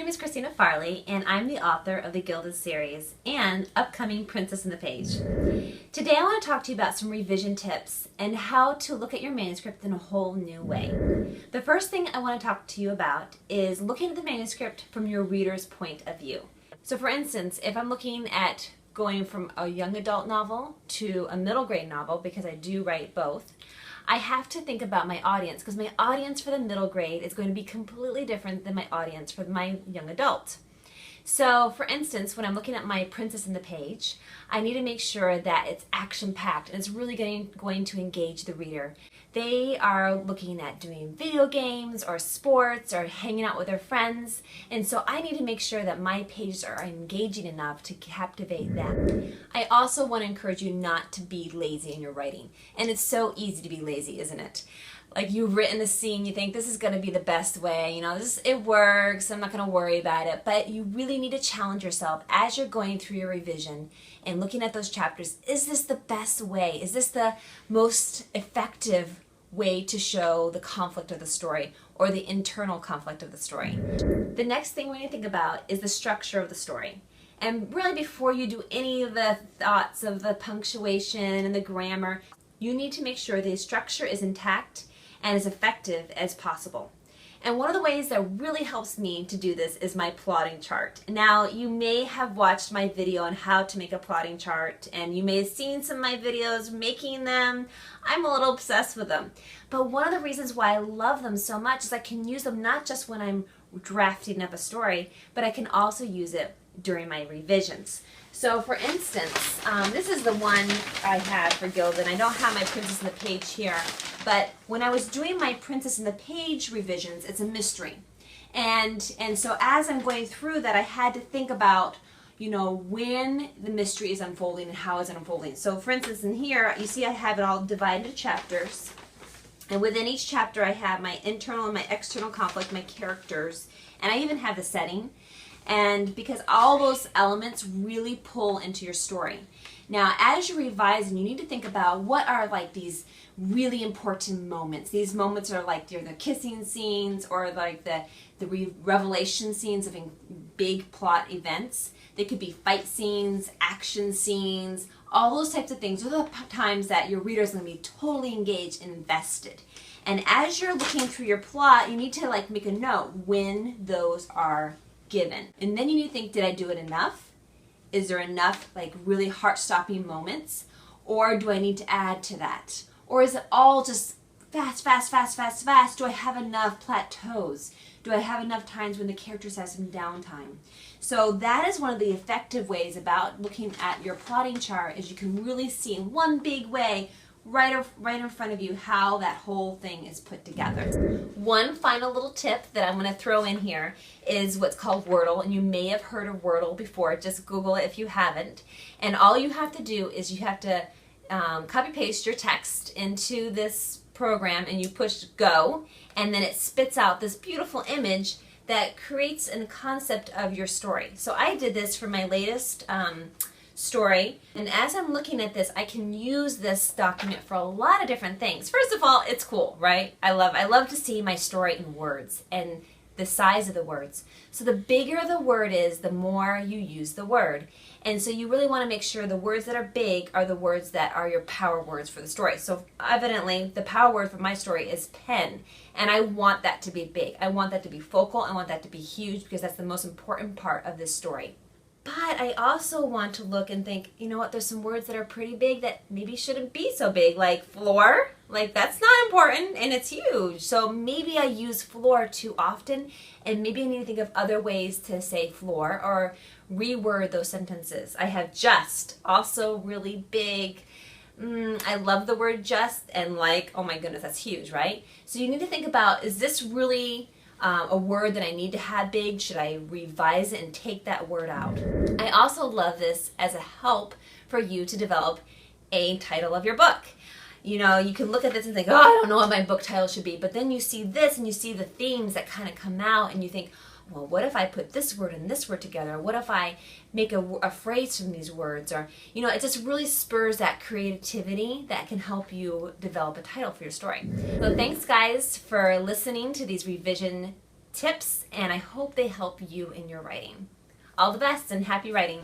name is Christina Farley, and I'm the author of the Gilded series and upcoming Princess in the Page. Today I want to talk to you about some revision tips and how to look at your manuscript in a whole new way. The first thing I want to talk to you about is looking at the manuscript from your reader's point of view. So for instance, if I'm looking at going from a young adult novel to a middle grade novel, because I do write both, I have to think about my audience, because my audience for the middle grade is going to be completely different than my audience for my young adult. So for instance, when I'm looking at my Princess in the Page, I need to make sure that it's action-packed and it's really going to engage the reader. They are looking at doing video games or sports or hanging out with their friends, and so I need to make sure that my pages are engaging enough to captivate them. I also want to encourage you not to be lazy in your writing, and it's so easy to be lazy, isn't it? Like, you've written a scene, you think this is going to be the best way, you know, it works, I'm not going to worry about it, but you really need to challenge yourself as you're going through your revision and looking at those chapters. Is this the best way? Is this the most effective way to show the conflict of the story or the internal conflict of the story? The next thing we need to think about is the structure of the story. And really, before you do any of the thoughts of the punctuation and the grammar, you need to make sure the structure is intact and as effective as possible. And one of the ways that really helps me to do this is my plotting chart. Now, you may have watched my video on how to make a plotting chart, and you may have seen some of my videos making them. I'm a little obsessed with them. But one of the reasons why I love them so much is I can use them not just when I'm drafting up a story, but I can also use it during my revisions. So for instance, this is the one I had for Gilded. I don't have my Princess in the Page here, but when I was doing my Princess in the Page revisions, it's a mystery. And so as I'm going through that, I had to think about, you know, when the mystery is unfolding and how is it unfolding. So for instance, in here, you see I have it all divided into chapters. And within each chapter, I have my internal and my external conflict, my characters, and I even have the setting. And because all those elements really pull into your story. Now, as you're revising, you need to think about what are like these really important moments. These moments are like the kissing scenes or like the revelation scenes of big plot events. They could be fight scenes, action scenes, all those types of things. Those are the times that your reader is going to be totally engaged and invested. And as you're looking through your plot, you need to like make a note when those are given. And then you need to think, did I do it enough? Is there enough like really heart-stopping moments? Or do I need to add to that? Or is it all just fast, fast, fast, fast, fast? Do I have enough plateaus? Do I have enough times when the characters have some downtime? So that is one of the effective ways about looking at your plotting chart, is you can really see in one big way right in front of you how that whole thing is put together. One final little tip that I'm going to throw in here is what's called Wordle, and you may have heard of Wordle before. Just Google it if you haven't. And all you have to do is you have to copy paste your text into this program, and you push go, and then it spits out this beautiful image that creates a concept of your story. So I did this for my latest story, and as I'm looking at this, I can use this document for a lot of different things. First of all, it's cool, right? I love to see my story in words and the size of the words. So the bigger the word is, the more you use the word. And so you really want to make sure the words that are big are the words that are your power words for the story. So evidently, the power word for my story is pen, and I want that to be big. I want that to be focal. I want that to be huge, because that's the most important part of this story. But I also want to look and think, you know what, there's some words that are pretty big that maybe shouldn't be so big, like floor. Like, that's not important and it's huge. So maybe I use floor too often, and maybe I need to think of other ways to say floor or reword those sentences. I have just, also really big. I love the word just, and like, oh my goodness, that's huge, right? So you need to think about, is this really a word that I need to have big? Should I revise it and take that word out? I also love this as a help for you to develop a title of your book. You know, you can look at this and think, oh, I don't know what my book title should be, but then you see this and you see the themes that kind of come out, and you think, well, what if I put this word and this word together? What if I make a phrase from these words? Or, you know, it just really spurs that creativity that can help you develop a title for your story. So thanks, guys, for listening to these revision tips, and I hope they help you in your writing. All the best and happy writing!